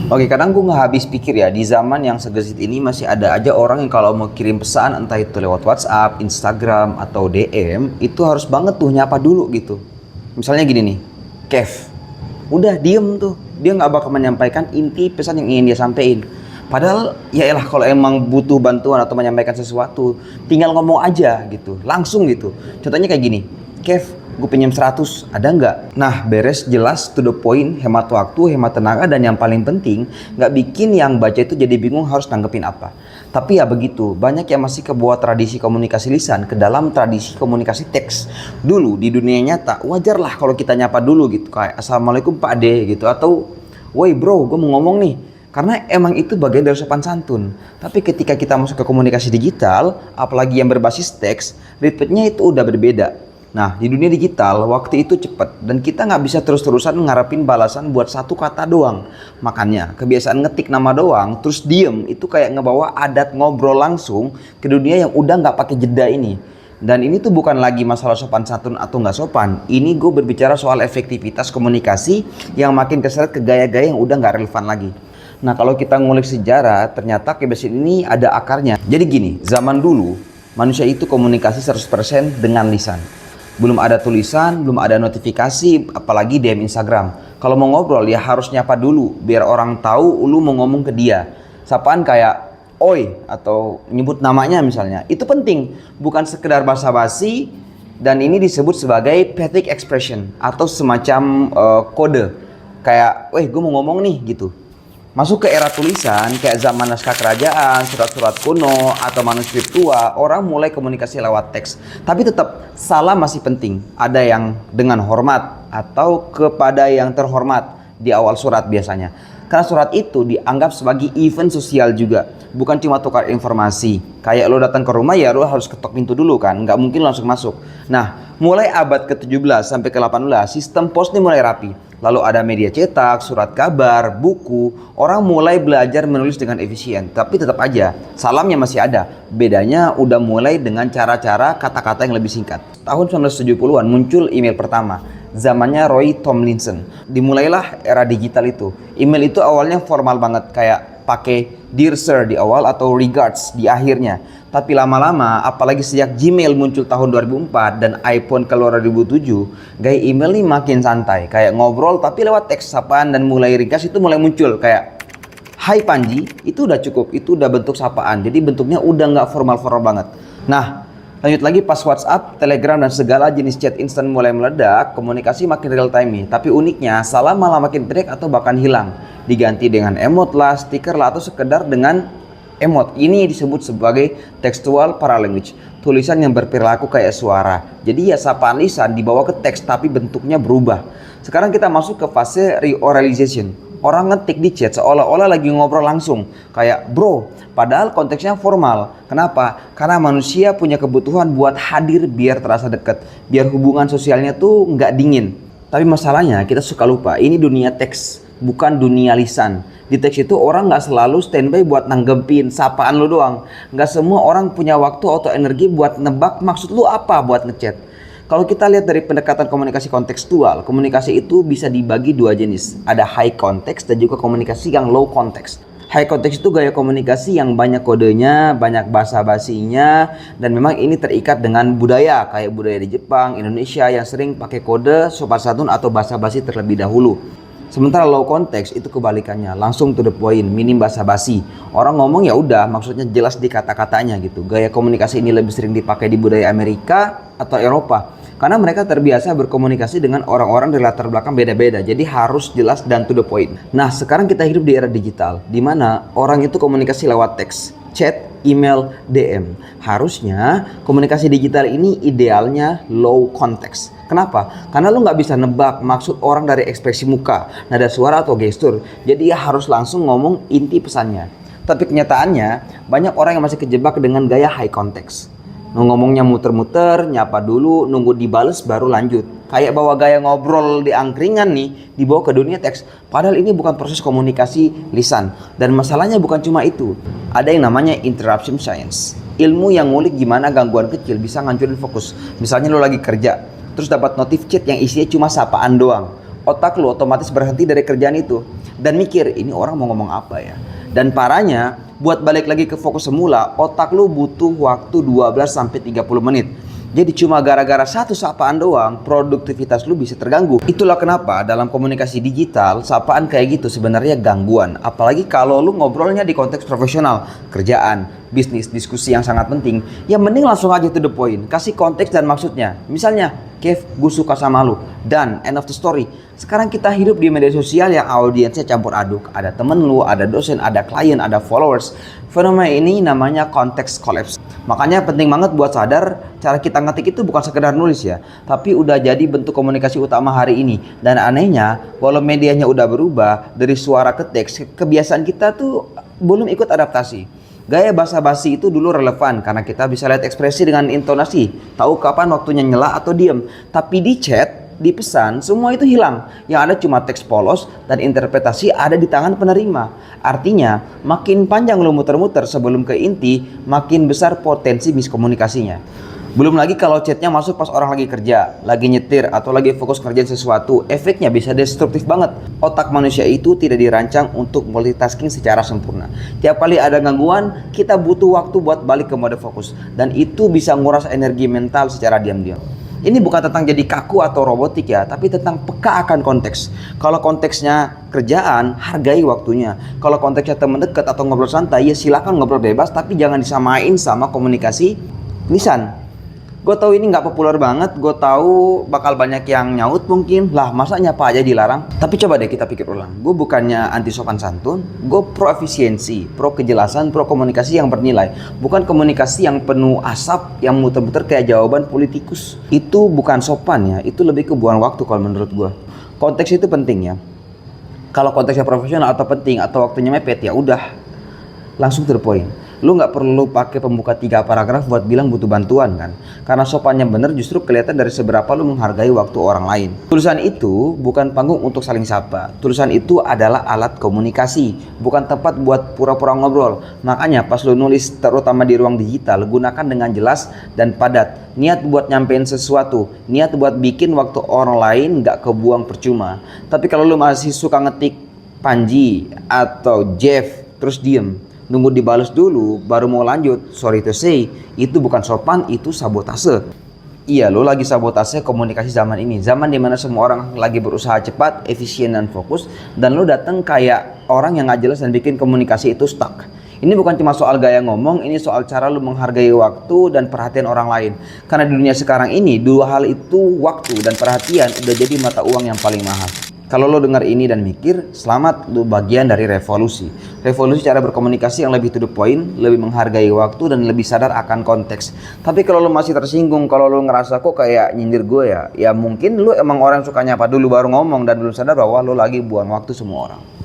Oke, kadang gue nggak habis pikir ya, di zaman yang segesit ini masih ada aja orang yang kalau mau kirim pesan entah itu lewat WhatsApp, Instagram, atau DM, itu harus banget tuh nyapa dulu gitu. Misalnya gini nih, Kev, udah diem tuh, dia nggak bakal menyampaikan inti pesan yang ingin dia sampaikan. Padahal ya elah kalau emang butuh bantuan atau menyampaikan sesuatu, tinggal ngomong aja gitu, langsung gitu. Contohnya kayak gini, Kev, gue pinjam 100, ada nggak? Nah, beres, jelas, to the point, hemat waktu, hemat tenaga, dan yang paling penting, nggak bikin yang baca itu jadi bingung harus nanggepin apa. Tapi ya begitu, banyak yang masih kebawa tradisi komunikasi lisan ke dalam tradisi komunikasi teks. Dulu, di dunia nyata, wajar lah kalau kita nyapa dulu gitu, kayak Assalamualaikum Pak D gitu, atau woi bro, gue mau ngomong nih. Karena emang itu bagian dari sopan santun. Tapi ketika kita masuk ke komunikasi digital, apalagi yang berbasis teks, ritmenya itu udah berbeda. Nah, di dunia digital, waktu itu cepat dan kita nggak bisa terus-terusan ngarepin balasan buat satu kata doang. Makanya, kebiasaan ngetik nama doang, terus diem, itu kayak ngebawa adat ngobrol langsung ke dunia yang udah nggak pakai jeda ini. Dan ini tuh bukan lagi masalah sopan santun atau nggak sopan. Ini gue berbicara soal efektivitas komunikasi yang makin keseret ke gaya-gaya yang udah nggak relevan lagi. Nah, kalau kita ngulik sejarah, ternyata kebiasaan ini ada akarnya. Jadi gini, zaman dulu, manusia itu komunikasi 100% dengan lisan. Belum ada tulisan, belum ada notifikasi, apalagi DM Instagram. Kalau mau ngobrol ya harus nyapa dulu, biar orang tahu lu mau ngomong ke dia. Sapaan kayak oi atau nyebut namanya misalnya. Itu penting, bukan sekedar basa-basi, dan ini disebut sebagai pathetic expression atau semacam kode. Kayak, weh gue mau ngomong nih gitu. Masuk ke era tulisan, kayak zaman naskah kerajaan, surat-surat kuno, atau manuskrip tua, orang mulai komunikasi lewat teks. Tapi tetap, salam masih penting. Ada yang dengan hormat, atau kepada yang terhormat di awal surat biasanya. Karena surat itu dianggap sebagai event sosial juga. Bukan cuma tukar informasi. Kayak lo datang ke rumah ya lo harus ketok pintu dulu kan. Nggak mungkin langsung masuk. Nah, mulai abad ke-17 sampai ke-18, sistem pos ini mulai rapi. Lalu ada media cetak, surat kabar, buku. Orang mulai belajar menulis dengan efisien. Tapi tetap aja, salamnya masih ada. Bedanya udah mulai dengan cara-cara kata-kata yang lebih singkat. Tahun 1970-an muncul email pertama. Zamannya Roy Tomlinson. Dimulailah era digital itu. Email itu awalnya formal banget, kayak pakai Dear Sir di awal atau Regards di akhirnya. Tapi lama-lama, apalagi sejak Gmail muncul tahun 2004 dan iPhone keluar 2007, gaya email ini makin santai. Kayak ngobrol tapi lewat teks sapaan, dan mulai ringkas itu mulai muncul. Kayak Hai Panji, itu udah cukup, itu udah bentuk sapaan. Jadi bentuknya udah nggak formal-formal banget. Nah, lanjut lagi pas WhatsApp, Telegram, dan segala jenis chat instan mulai meledak, komunikasi makin real time nih. Tapi uniknya, salam malah makin pendek atau bahkan hilang. Diganti dengan emot lah, stiker lah, atau sekedar dengan emot. Ini disebut sebagai textual paralanguage, tulisan yang berperilaku kayak suara. Jadi ya sapaan lisan dibawa ke teks tapi bentuknya berubah. Sekarang kita masuk ke fase reoralization. Orang ngetik di chat seolah-olah lagi ngobrol langsung. Kayak bro, padahal konteksnya formal. Kenapa? Karena manusia punya kebutuhan buat hadir biar terasa deket. Biar hubungan sosialnya tuh nggak dingin. Tapi masalahnya kita suka lupa, ini dunia teks, bukan dunia lisan. Di teks itu orang nggak selalu standby buat nanggepin sapaan lu doang. Nggak semua orang punya waktu atau energi buat nebak maksud lu apa buat ngechat. Kalau kita lihat dari pendekatan komunikasi kontekstual, komunikasi itu bisa dibagi dua jenis. Ada high context dan juga komunikasi yang low context. High context itu gaya komunikasi yang banyak kodenya, banyak basa-basinya, dan memang ini terikat dengan budaya, kayak budaya di Jepang, Indonesia yang sering pakai kode, sopan santun atau basa-basi terlebih dahulu. Sementara low context itu kebalikannya, langsung to the point, minim basa-basi. Orang ngomong ya udah, maksudnya jelas di kata-katanya gitu. Gaya komunikasi ini lebih sering dipakai di budaya Amerika atau Eropa. Karena mereka terbiasa berkomunikasi dengan orang-orang dari latar belakang beda-beda. Jadi harus jelas dan to the point. Nah, sekarang kita hidup di era digital, di mana orang itu komunikasi lewat teks, chat, email, DM. Harusnya komunikasi digital ini idealnya low context. Kenapa? Karena lu nggak bisa nebak maksud orang dari ekspresi muka, nada suara atau gestur. Jadi ya harus langsung ngomong inti pesannya. Tapi kenyataannya banyak orang yang masih kejebak dengan gaya high context. Ngomongnya muter-muter, nyapa dulu, nunggu dibales baru lanjut. Kayak bawa gaya ngobrol di angkringan nih, dibawa ke dunia teks. Padahal ini bukan proses komunikasi lisan. Dan masalahnya bukan cuma itu. Ada yang namanya interruption science. Ilmu yang ngulik gimana gangguan kecil bisa ngancurin fokus. Misalnya lo lagi kerja, terus dapat notif chat yang isinya cuma sapaan doang. otak lu otomatis berhenti dari kerjaan itu dan mikir ini orang mau ngomong apa ya. Dan parahnya, buat balik lagi ke fokus semula, otak lu butuh waktu 12 sampai 30 menit. Jadi cuma gara-gara satu sapaan doang, produktivitas lu bisa terganggu. Itulah kenapa dalam komunikasi digital, sapaan kayak gitu sebenarnya gangguan. Apalagi kalau lu ngobrolnya di konteks profesional, kerjaan, bisnis, diskusi yang sangat penting. Ya mending langsung aja to the point, kasih konteks dan maksudnya. Misalnya, Kev, gue suka sama lu. Dan end of the story. Sekarang kita hidup di media sosial yang audiensnya campur aduk. Ada temen lu, ada dosen, ada klien, ada followers. Fenomena ini namanya konteks collapse. Makanya penting banget buat sadar cara kita ngetik itu bukan sekedar nulis ya, tapi udah jadi bentuk komunikasi utama hari ini. Dan anehnya, walau medianya udah berubah dari suara ke teks, kebiasaan kita tuh belum ikut adaptasi. Gaya basa-basi itu dulu relevan karena kita bisa lihat ekspresi dengan intonasi, tahu kapan waktunya nyela atau diem. Tapi di chat, di pesan, semua itu hilang. Yang ada cuma teks polos dan interpretasi ada di tangan penerima. Artinya, makin panjang lu muter-muter sebelum ke inti, makin besar potensi miskomunikasinya. Belum lagi kalau chatnya masuk pas orang lagi kerja, lagi nyetir, atau lagi fokus kerjain sesuatu, efeknya bisa destruktif banget. Otak manusia itu tidak dirancang untuk multitasking secara sempurna. Tiap kali ada gangguan, kita butuh waktu buat balik ke mode fokus. Dan itu bisa nguras energi mental secara diam-diam. Ini bukan tentang jadi kaku atau robotik ya, tapi tentang peka akan konteks. Kalau konteksnya kerjaan, hargai waktunya. Kalau konteksnya teman dekat atau ngobrol santai, ya silakan ngobrol bebas, tapi jangan disamain sama komunikasi lisan. Gue tahu ini nggak populer banget, gue tahu bakal banyak yang nyaut mungkin. Lah masa nyapa aja dilarang? Tapi coba deh kita pikir ulang. Gue bukannya anti sopan santun, gue pro efisiensi, pro kejelasan, pro komunikasi yang bernilai. Bukan komunikasi yang penuh asap, yang muter-muter kayak jawaban politikus. Itu bukan sopan ya, itu lebih ke buang waktu kalau menurut gue. Konteks itu penting ya. Kalau konteksnya profesional atau penting atau waktunya mepet ya udah langsung to the point. Lu nggak perlu pakai pembuka 3 paragraf buat bilang butuh bantuan kan. Karena sopannya bener justru kelihatan dari seberapa lu menghargai waktu orang lain. Tulisan itu bukan panggung untuk saling sapa. Tulisan itu adalah alat komunikasi, bukan tempat buat pura-pura ngobrol. Makanya pas lu nulis terutama di ruang digital, gunakan dengan jelas dan padat. Niat buat nyampein sesuatu, niat buat bikin waktu orang lain nggak kebuang percuma. Tapi kalau lu masih suka ngetik Panji atau Jeff terus diem, nunggu dibalas dulu baru mau lanjut, sorry to say, itu bukan sopan, itu sabotase. Iya, lo lagi sabotase komunikasi zaman ini, zaman dimana semua orang lagi berusaha cepat, efisien dan fokus, dan lo datang kayak orang yang nggak jelas dan bikin komunikasi itu stuck. Ini bukan cuma soal gaya ngomong, ini soal cara lo menghargai waktu dan perhatian orang lain. Karena di dunia sekarang ini, dua hal itu, waktu dan perhatian, udah jadi mata uang yang paling mahal. Kalau lo dengar ini dan mikir, selamat, lo bagian dari revolusi. Revolusi cara berkomunikasi yang lebih to the point, lebih menghargai waktu dan lebih sadar akan konteks. Tapi kalau lo masih tersinggung, kalau lo ngerasa kok kayak nyindir gue ya mungkin lo emang orang yang suka nyapa dulu baru ngomong dan belum sadar bahwa lo lagi buang waktu semua orang.